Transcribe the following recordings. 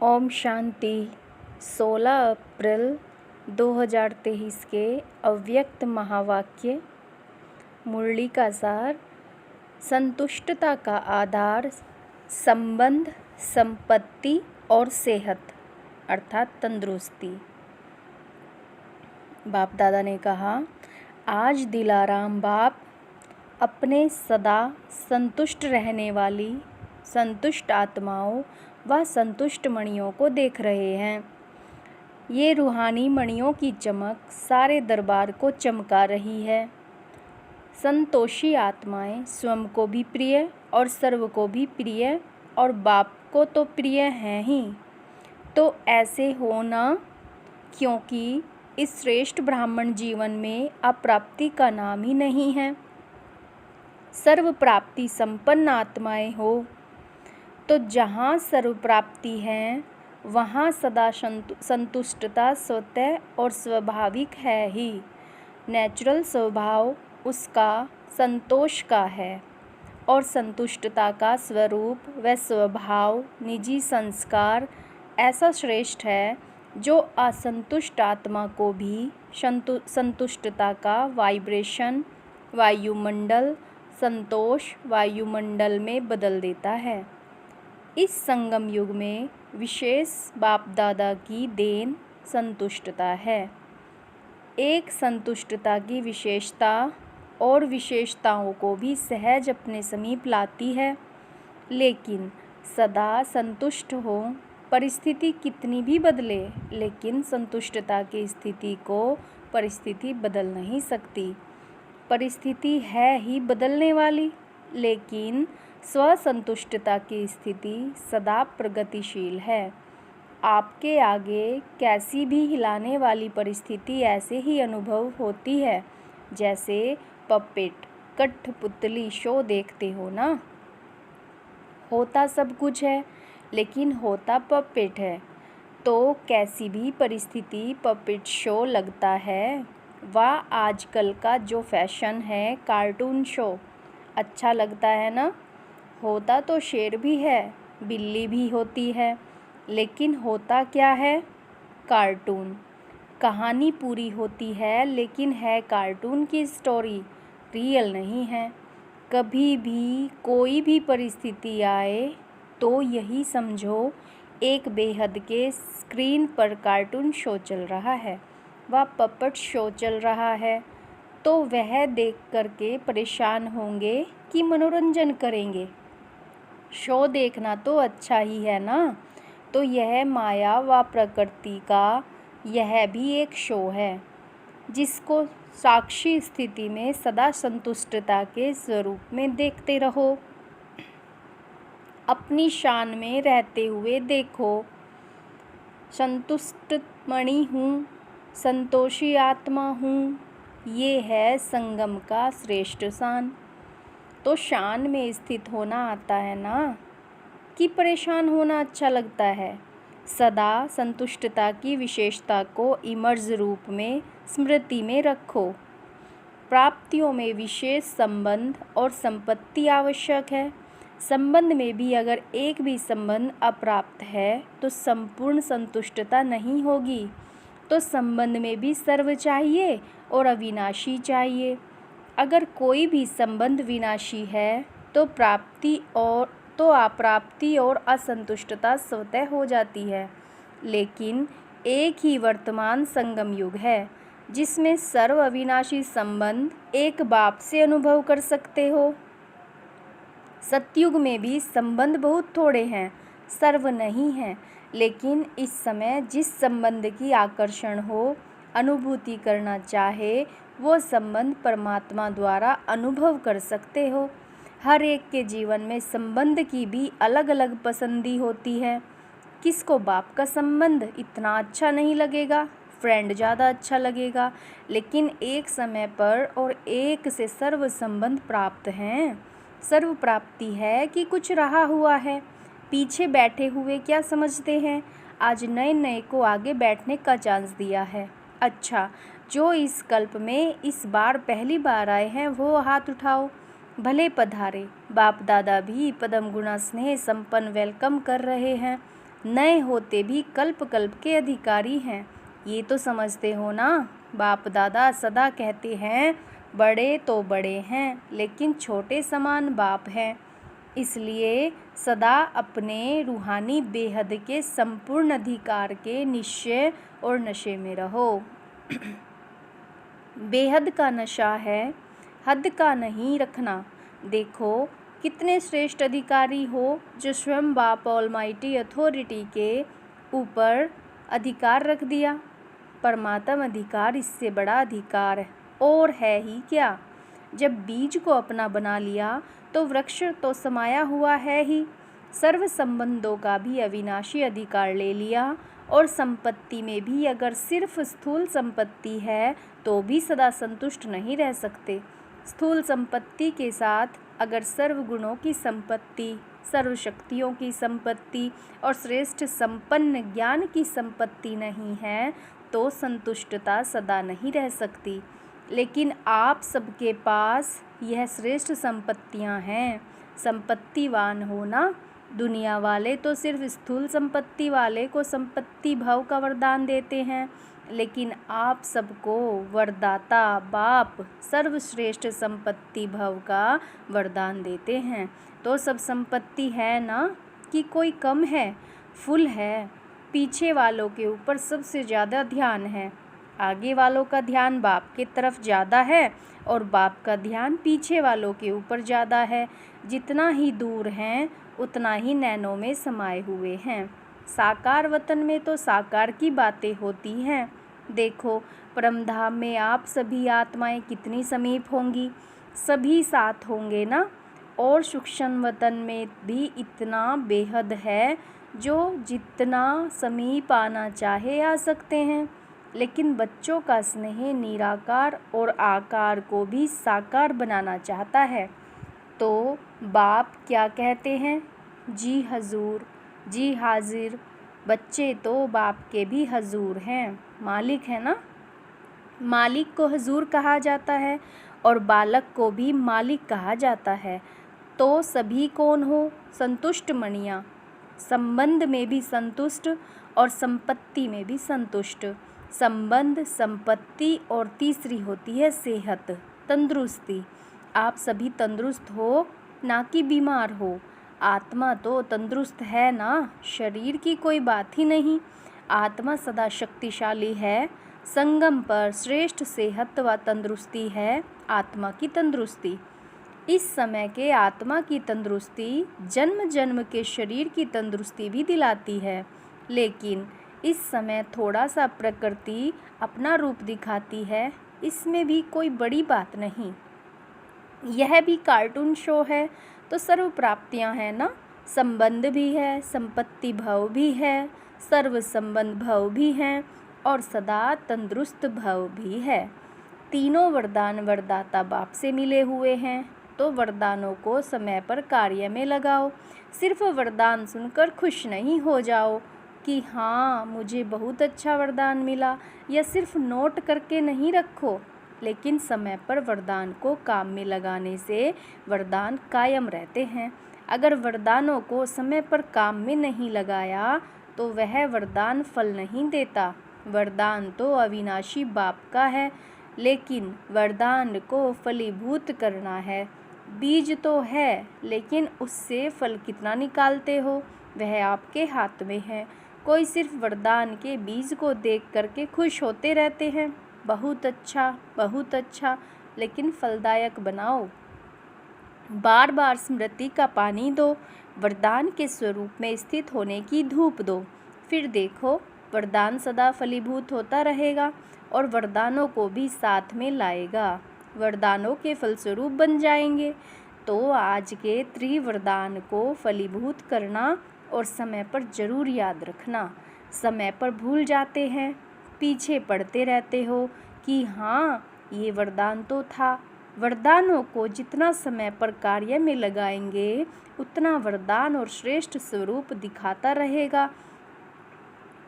ओम शांति। 16 अप्रैल 2023 के अव्यक्त महावाक्य। मुरली का सार। संतुष्टता का आधार संबंध, संपत्ति और सेहत अर्थात तंदुरुस्ती। बाप दादा ने कहा, आज दिलाराम बाप अपने सदा संतुष्ट रहने वाली संतुष्ट आत्माओं व संतुष्ट मणियों को देख रहे हैं। ये रूहानी मणियों की चमक सारे दरबार को चमका रही है। संतोषी आत्माएं स्वयं को भी प्रिय और सर्व को भी प्रिय और बाप को तो प्रिय हैं ही। तो ऐसे होना, क्योंकि इस श्रेष्ठ ब्राह्मण जीवन में अप्राप्ति का नाम ही नहीं है। सर्व प्राप्ति संपन्न आत्माएं हो, तो जहाँ सर्व प्राप्ति है वहाँ सदा संतुष्टता स्वतः और स्वाभाविक है ही। नेचुरल स्वभाव उसका संतोष का है और संतुष्टता का स्वरूप व स्वभाव निजी संस्कार ऐसा श्रेष्ठ है जो असंतुष्ट आत्मा को भी संतुष्टता का वाइब्रेशन वायुमंडल संतोष वायुमंडल में बदल देता है। इस संगम युग में विशेष बाप दादा की देन संतुष्टता है। एक संतुष्टता की विशेषता और विशेषताओं को भी सहज अपने समीप लाती है, लेकिन सदा संतुष्ट हो। परिस्थिति कितनी भी बदले, लेकिन संतुष्टता की स्थिति को परिस्थिति बदल नहीं सकती। परिस्थिति है ही बदलने वाली, लेकिन स्वसंतुष्टता की स्थिति सदा प्रगतिशील है। आपके आगे कैसी भी हिलाने वाली परिस्थिति ऐसे ही अनुभव होती है जैसे पपेट कठपुतली शो देखते हो ना। होता सब कुछ है, लेकिन होता पपेट है। तो कैसी भी परिस्थिति पपेट शो लगता है। वह आजकल का जो फैशन है कार्टून शो अच्छा लगता है ना। होता तो शेर भी है, बिल्ली भी होती है, लेकिन होता क्या है? कार्टून। कहानी पूरी होती है, लेकिन है कार्टून की स्टोरी, रियल नहीं है। कभी भी कोई भी परिस्थिति आए तो यही समझो एक बेहद के स्क्रीन पर कार्टून शो चल रहा है, वह पपेट शो चल रहा है। तो वह देख करके परेशान होंगे कि मनोरंजन करेंगे। शो देखना तो अच्छा ही है ना। तो यह माया व प्रकृति का यह भी एक शो है, जिसको साक्षी स्थिति में सदा संतुष्टता के स्वरूप में देखते रहो। अपनी शान में रहते हुए देखो, संतुष्ट मणि हूँ, संतोषी आत्मा हूँ। ये है संगम का श्रेष्ठ शान। तो शान में स्थित होना आता है ना, कि परेशान होना अच्छा लगता है। सदा संतुष्टता की विशेषता को इमर्ज रूप में स्मृति में रखो। प्राप्तियों में विशेष संबंध और संपत्ति आवश्यक है। संबंध में भी अगर एक भी संबंध अप्राप्त है तो संपूर्ण संतुष्टता नहीं होगी। तो संबंध में भी सर्व चाहिए और अविनाशी चाहिए। अगर कोई भी संबंध विनाशी है तो प्राप्ति और तो अप्राप्ति और असंतुष्टता स्वतः हो जाती है। लेकिन एक ही वर्तमान संगम युग है जिसमें सर्व अविनाशी संबंध एक बाप से अनुभव कर सकते हो। सतयुग में भी संबंध बहुत थोड़े हैं, सर्व नहीं हैं, लेकिन इस समय जिस संबंध की आकर्षण हो, अनुभूति करना चाहे, वो संबंध परमात्मा द्वारा अनुभव कर सकते हो। हर एक के जीवन में संबंध की भी अलग अलग पसंदी होती है। किसको बाप का संबंध इतना अच्छा नहीं लगेगा, फ्रेंड ज़्यादा अच्छा लगेगा। लेकिन एक समय पर और एक से सर्व संबंध प्राप्त हैं। सर्व प्राप्ति है कि कुछ रहा हुआ है। पीछे बैठे हुए क्या समझते हैं? आज नए नए को आगे बैठने का चांस दिया है। अच्छा, जो इस कल्प में इस बार पहली बार आए हैं वो हाथ उठाओ। भले पधारे। बाप दादा भी पदम गुणा स्नेह संपन्न वेलकम कर रहे हैं। नए होते भी कल्प कल्प के अधिकारी हैं। ये तो समझते हो ना। बाप दादा सदा कहते हैं, बड़े तो बड़े हैं लेकिन छोटे समान बाप हैं। इसलिए सदा अपने रूहानी बेहद के संपूर्ण अधिकार के निश्चय और नशे में रहो। बेहद का नशा है, हद का नहीं रखना। देखो कितने श्रेष्ठ अधिकारी हो जो स्वयं बाप ऑलमाइटी अथॉरिटी के ऊपर अधिकार रख दिया। परमात्म अधिकार इससे बड़ा अधिकार और है ही क्या। जब बीज को अपना बना लिया तो वृक्ष तो समाया हुआ है ही। सर्व संबंधों का भी अविनाशी अधिकार ले लिया। और संपत्ति में भी अगर सिर्फ स्थूल संपत्ति है तो भी सदा संतुष्ट नहीं रह सकते। स्थूल संपत्ति के साथ अगर सर्व गुणों की संपत्ति, सर्व शक्तियों की संपत्ति और श्रेष्ठ संपन्न ज्ञान की संपत्ति नहीं है तो संतुष्टता सदा नहीं रह सकती। लेकिन आप सबके पास यह श्रेष्ठ संपत्तियां हैं। संपत्तिवान हो ना। दुनिया वाले तो सिर्फ स्थूल संपत्ति वाले को संपत्ति भाव का वरदान देते हैं, लेकिन आप सबको वरदाता बाप सर्वश्रेष्ठ संपत्ति भाव का वरदान देते हैं। तो सब संपत्ति है ना कि कोई कम है? फुल है। पीछे वालों के ऊपर सबसे ज़्यादा ध्यान है। आगे वालों का ध्यान बाप की तरफ ज़्यादा है और बाप का ध्यान पीछे वालों के ऊपर ज़्यादा है। जितना ही दूर हैं उतना ही नैनों में समाये हुए हैं। साकार वतन में तो साकार की बातें होती हैं। देखो परमधाम में आप सभी आत्माएं कितनी समीप होंगी, सभी साथ होंगे ना। और सूक्ष्म वतन में भी इतना बेहद है जो जितना समीप आना चाहे आ सकते हैं। लेकिन बच्चों का स्नेह निराकार और आकार को भी साकार बनाना चाहता है। तो बाप क्या कहते हैं? जी हजूर, जी हाजिर। बच्चे तो बाप के भी हजूर हैं, मालिक है ना। मालिक को हजूर कहा जाता है और बालक को भी मालिक कहा जाता है। तो सभी कौन हो? संतुष्ट मणियाँ। संबंध में भी संतुष्ट और संपत्ति में भी संतुष्ट। संबंध, संपत्ति और तीसरी होती है सेहत, तंदुरुस्ती। आप सभी तंदुरुस्त हो ना कि बीमार हो। आत्मा तो तंदुरुस्त है ना, शरीर की कोई बात ही नहीं। आत्मा सदा शक्तिशाली है। संगम पर श्रेष्ठ सेहत व तंदुरुस्ती है आत्मा की तंदुरुस्ती। इस समय के आत्मा की तंदुरुस्ती जन्म जन्म के शरीर की तंदुरुस्ती भी दिलाती है। लेकिन इस समय थोड़ा सा प्रकृति अपना रूप दिखाती है, इसमें भी कोई बड़ी बात नहीं। यह भी कार्टून शो है तो सर्व प्राप्तियां हैं ना। संबंध भी है, संपत्ति भाव भी है, सर्व संबंध भाव भी हैं और सदा तंदुरुस्त भाव भी है। तीनों वरदान वरदाता बाप से मिले हुए हैं। तो वरदानों को समय पर कार्य में लगाओ। सिर्फ वरदान सुनकर खुश नहीं हो जाओ कि हाँ मुझे बहुत अच्छा वरदान मिला, या सिर्फ नोट करके नहीं रखो। लेकिन समय पर वरदान को काम में लगाने से वरदान कायम रहते हैं। अगर वरदानों को समय पर काम में नहीं लगाया तो वह वरदान फल नहीं देता। वरदान तो अविनाशी बाप का है, लेकिन वरदान को फलीभूत करना है। बीज तो है, लेकिन उससे फल कितना निकालते हो वह आपके हाथ में है। कोई सिर्फ वरदान के बीज को देख करके खुश होते रहते हैं, बहुत अच्छा, लेकिन फलदायक बनाओ। बार बार स्मृति का पानी दो, वरदान के स्वरूप में स्थित होने की धूप दो। फिर देखो वरदान सदा फलीभूत होता रहेगा और वरदानों को भी साथ में लाएगा। वरदानों के फलस्वरूप बन जाएंगे। तो आज के त्रिवरदान को फलीभूत करना और समय पर जरूर याद रखना। समय पर भूल जाते हैं, पीछे पड़ते रहते हो कि हाँ ये वरदान तो था। वरदानों को जितना समय पर कार्य में लगाएंगे उतना वरदान और श्रेष्ठ स्वरूप दिखाता रहेगा।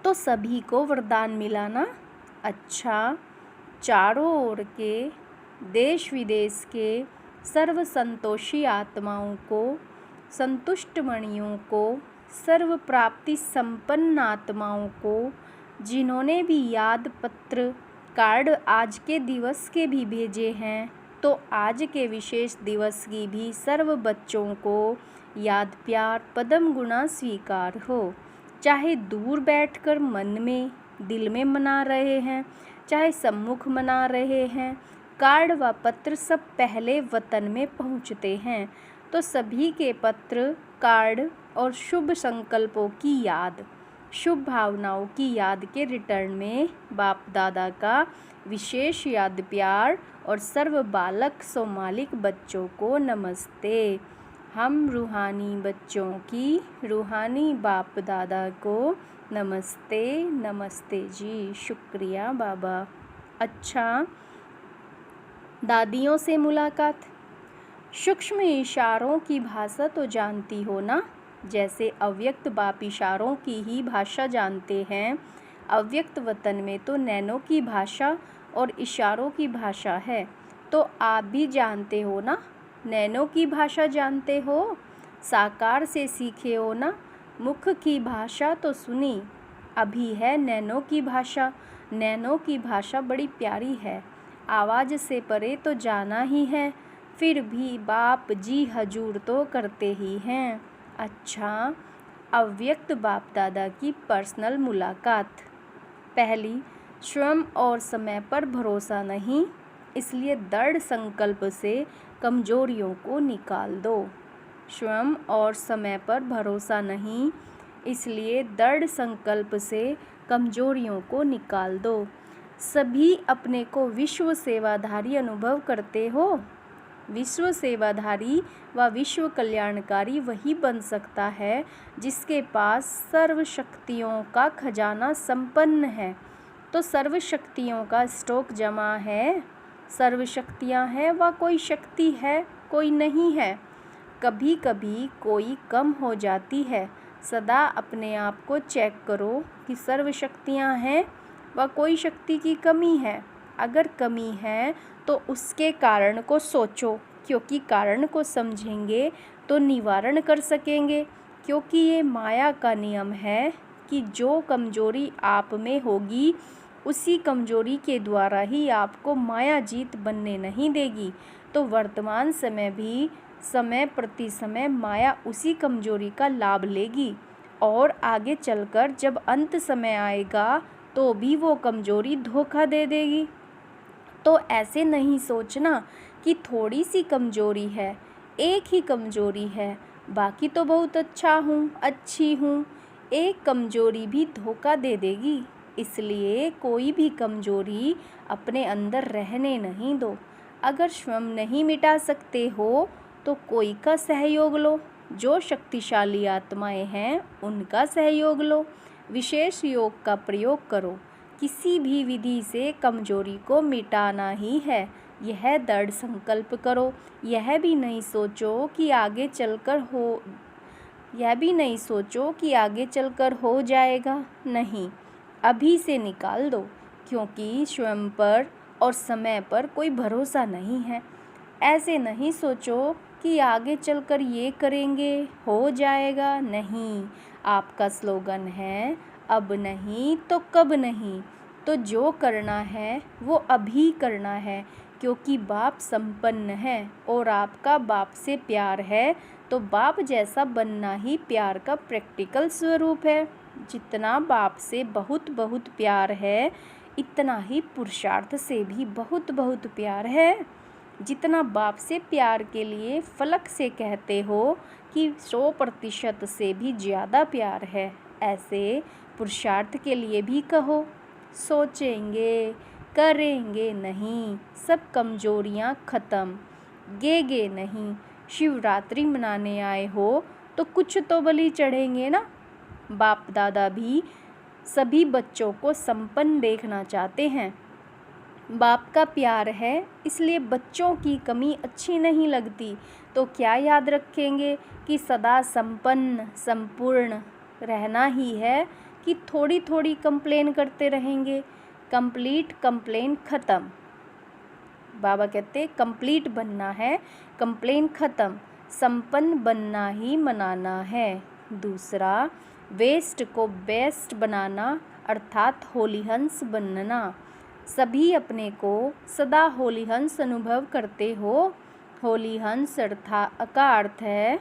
तो सभी को वरदान मिला ना। अच्छा, चारों ओर के देश विदेश के सर्व संतोषी आत्माओं को, संतुष्ट मणियों को, सर्व प्राप्ति संपन्न आत्माओं को, जिन्होंने भी याद पत्र कार्ड आज के दिवस के भी भेजे हैं, तो आज के विशेष दिवस की भी सर्व बच्चों को याद प्यार पदम गुणा स्वीकार हो। चाहे दूर बैठकर मन में दिल में मना रहे हैं, चाहे सम्मुख मना रहे हैं, कार्ड व पत्र सब पहले वतन में पहुँचते हैं, तो सभी के पत्र कार्ड और शुभ संकल्पों की याद, शुभ भावनाओं की याद के रिटर्न में बाप दादा का विशेष याद प्यार और सर्व बालक सोमालिक बच्चों को नमस्ते। हम रूहानी बच्चों की रूहानी बाप दादा को नमस्ते। नमस्ते जी, शुक्रिया बाबा। अच्छा, दादियों से मुलाकात। सूक्ष्म इशारों की भाषा तो जानती हो ना, जैसे अव्यक्त बाप इशारों की ही भाषा जानते हैं। अव्यक्त वतन में तो नैनो की भाषा और इशारों की भाषा है, तो आप भी जानते हो ना, नैनो की भाषा जानते हो, साकार से सीखे हो ना, मुख की भाषा तो सुनी, अभी है नैनो की भाषा। नैनो की भाषा बड़ी प्यारी है, आवाज़ से परे तो जाना ही है, फिर भी बाप जी हजूर तो करते ही हैं। अच्छा, अव्यक्त बाप दादा की पर्सनल मुलाकात। पहली, स्वयं और समय पर भरोसा नहीं, इसलिए दृढ़ संकल्प से कमजोरियों को निकाल दो। स्वयं और समय पर भरोसा नहीं, इसलिए दृढ़ संकल्प से कमजोरियों को निकाल दो। सभी अपने को विश्व सेवाधारी अनुभव करते हो। विश्व सेवाधारी व विश्व कल्याणकारी वही बन सकता है जिसके पास सर्व शक्तियों का खजाना संपन्न है। तो सर्व शक्तियों का स्टॉक जमा है। सर्व शक्तियाँ हैं व कोई शक्ति है, कोई नहीं है। कभी कभी कोई कम हो जाती है। सदा अपने आप को चेक करो कि सर्व शक्तियाँ हैं व कोई शक्ति की कमी है। अगर कमी है तो उसके कारण को सोचो, क्योंकि कारण को समझेंगे तो निवारण कर सकेंगे। क्योंकि ये माया का नियम है कि जो कमजोरी आप में होगी, उसी कमजोरी के द्वारा ही आपको माया जीत बनने नहीं देगी। तो वर्तमान समय भी समय प्रति समय माया उसी कमजोरी का लाभ लेगी, और आगे चलकर जब अंत समय आएगा तो भी वो कमजोरी धोखा दे देगी। तो ऐसे नहीं सोचना कि थोड़ी सी कमजोरी है, एक ही कमजोरी है, बाकी तो बहुत अच्छा हूँ, अच्छी हूँ। एक कमजोरी भी धोखा दे देगी, इसलिए कोई भी कमजोरी अपने अंदर रहने नहीं दो। अगर स्वयं नहीं मिटा सकते हो तो कोई का सहयोग लो, जो शक्तिशाली आत्माएं हैं उनका सहयोग लो। विशेष योग का प्रयोग करो। किसी भी विधि से कमजोरी को मिटाना ही है, यह दृढ़ संकल्प करो। यह भी नहीं सोचो कि आगे चलकर हो जाएगा, नहीं, अभी से निकाल दो, क्योंकि स्वयं पर और समय पर कोई भरोसा नहीं है। ऐसे नहीं सोचो कि आगे चलकर ये करेंगे हो जाएगा, नहीं। आपका स्लोगन है अब नहीं तो कब नहीं। तो जो करना है वो अभी करना है, क्योंकि बाप संपन्न है और आपका बाप से प्यार है, तो बाप जैसा बनना ही प्यार का प्रैक्टिकल स्वरूप है। जितना बाप से बहुत बहुत प्यार है, इतना ही पुरुषार्थ से भी बहुत बहुत प्यार है। जितना बाप से प्यार के लिए फलक से कहते हो कि 100% से भी ज़्यादा प्यार है, ऐसे पुरुषार्थ के लिए भी कहो। सोचेंगे करेंगे नहीं, सब कमजोरियाँ ख़त्म, गे नहीं। शिवरात्रि मनाने आए हो तो कुछ तो बलि चढ़ेंगे ना। बाप दादा भी सभी बच्चों को संपन्न देखना चाहते हैं। बाप का प्यार है, इसलिए बच्चों की कमी अच्छी नहीं लगती। तो क्या याद रखेंगे कि सदा संपन्न संपूर्ण रहना ही है, कि थोड़ी थोड़ी कंप्लेन करते रहेंगे। कंप्लीट कंप्लेन ख़त्म। बाबा कहते कंप्लीट बनना है, कंप्लेन ख़त्म, संपन्न बनना ही मनाना है। दूसरा, वेस्ट को बेस्ट बनाना अर्थात होलीहंस बनना। सभी अपने को सदा होलीहंस अनुभव करते हो। होलीहंस का अर्थ है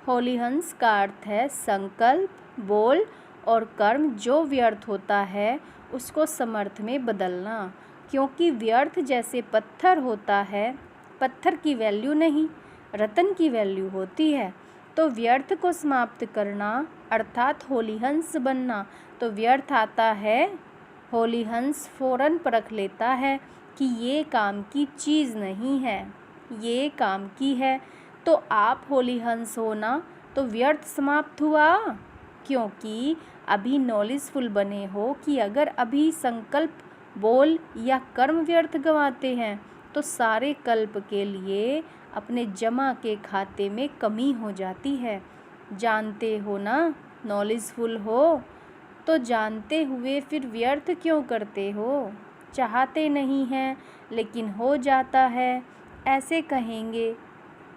होलीहंस का अर्थ है संकल्प, बोल और कर्म जो व्यर्थ होता है उसको समर्थ में बदलना। क्योंकि व्यर्थ जैसे पत्थर होता है, पत्थर की वैल्यू नहीं, रत्न की वैल्यू होती है। तो व्यर्थ को समाप्त करना अर्थात होलीहंस बनना। तो व्यर्थ आता है, होलीहंस फौरन परख लेता है कि ये काम की चीज़ नहीं है, ये काम की है। तो आप होलीहंस होना तो व्यर्थ समाप्त हुआ, क्योंकि अभी नॉलेजफुल बने हो कि अगर अभी संकल्प, बोल या कर्म व्यर्थ गंवाते हैं तो सारे कल्प के लिए अपने जमा के खाते में कमी हो जाती है। जानते हो ना, नॉलेजफुल हो तो जानते हुए फिर व्यर्थ क्यों करते हो? चाहते नहीं हैं लेकिन हो जाता है, ऐसे कहेंगे।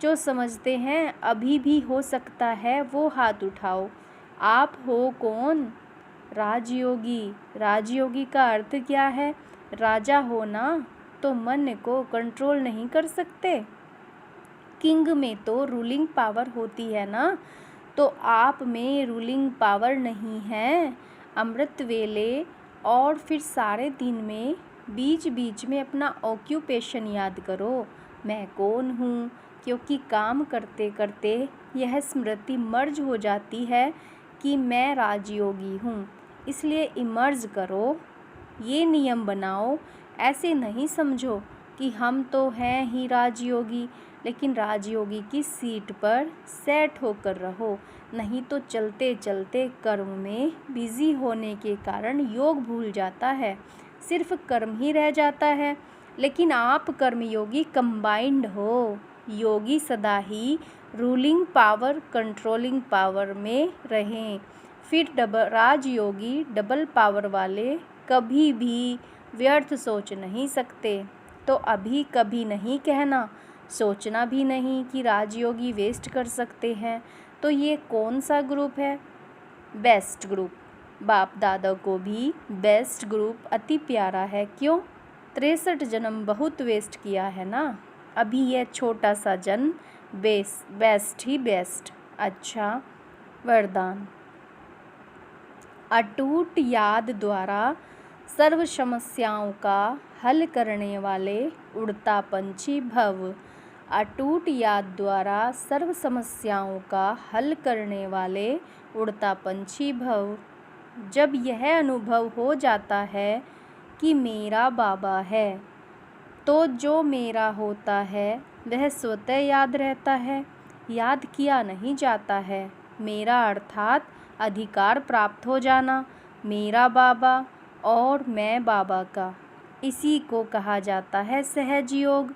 जो समझते हैं अभी भी हो सकता है वो हाथ उठाओ। आप हो कौन? राजयोगी। राजयोगी का अर्थ क्या है? राजा हो ना तो मन को कंट्रोल नहीं कर सकते। किंग में तो रूलिंग पावर होती है ना, तो आप में रूलिंग पावर नहीं है। अमृत वेले और फिर सारे दिन में बीच बीच में अपना ऑक्यूपेशन याद करो। मैं कौन हूँ? क्योंकि काम करते करते यह स्मृति मर्ज हो जाती है कि मैं राजयोगी हूँ। इसलिए इमर्ज करो, ये नियम बनाओ। ऐसे नहीं समझो कि हम तो हैं ही राजयोगी, लेकिन राजयोगी की सीट पर सेट होकर रहो। नहीं तो चलते चलते कर्म में बिजी होने के कारण योग भूल जाता है, सिर्फ कर्म ही रह जाता है। लेकिन आप कर्मयोगी कंबाइंड हो। योगी सदा ही रूलिंग पावर, कंट्रोलिंग पावर में रहें। फिर राजयोगी डबल पावर वाले कभी भी व्यर्थ सोच नहीं सकते। तो अभी कभी नहीं कहना, सोचना भी नहीं कि राजयोगी वेस्ट कर सकते हैं। तो ये कौन सा ग्रुप है? Best group. बाप दादा को भी बेस्ट ग्रुप अति प्यारा है। क्यों? 63 जन्म बहुत वेस्ट किया है ना, अभी यह छोटा सा जन्म बेस्ट ही बेस्ट। अच्छा, वरदान। अटूट याद द्वारा सर्व समस्याओं का हल करने वाले उड़ता पंछी भव। अटूट याद द्वारा सर्व समस्याओं का हल करने वाले उड़ता पंछी भव। जब यह अनुभव हो जाता है कि मेरा बाबा है, तो जो मेरा होता है वह स्वतः याद रहता है, याद किया नहीं जाता है। मेरा अर्थात अधिकार प्राप्त हो जाना, मेरा बाबा और मैं बाबा का। इसी को कहा जाता है सहज योग।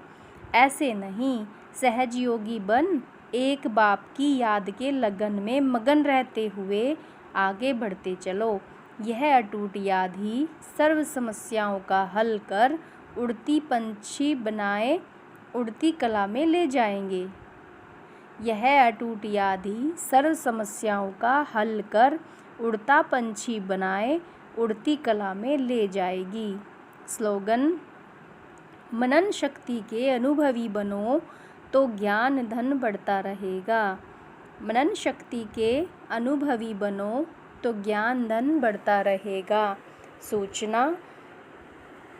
ऐसे नहीं, सहज योगी बन एक बाप की याद के लगन में मगन रहते हुए आगे बढ़ते चलो। यह अटूट याद ही सर्व समस्याओं का हल कर उड़ती पंछी बनाए उड़ती कला में ले जाएंगे। यह अटूट याद ही सर्व समस्याओं का हल कर उड़ता पंछी बनाए उड़ती कला में ले जाएगी। स्लोगन। मनन शक्ति के अनुभवी बनो तो ज्ञान धन बढ़ता रहेगा। मनन शक्ति के अनुभवी बनो तो ज्ञान धन बढ़ता रहेगा। सूचना।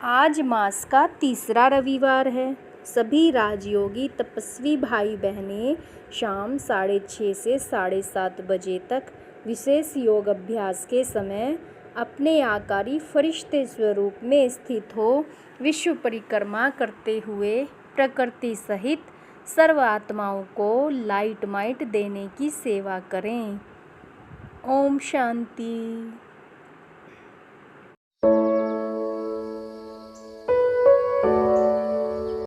आज मास का तीसरा रविवार है। सभी राजयोगी तपस्वी भाई बहनें शाम 6:30 से 7:30 बजे तक विशेष योग अभ्यास के समय अपने आकारी फरिश्ते स्वरूप में स्थित हो विश्व परिक्रमा करते हुए प्रकृति सहित सर्व आत्माओं को लाइट माइट देने की सेवा करें। ओम शांति।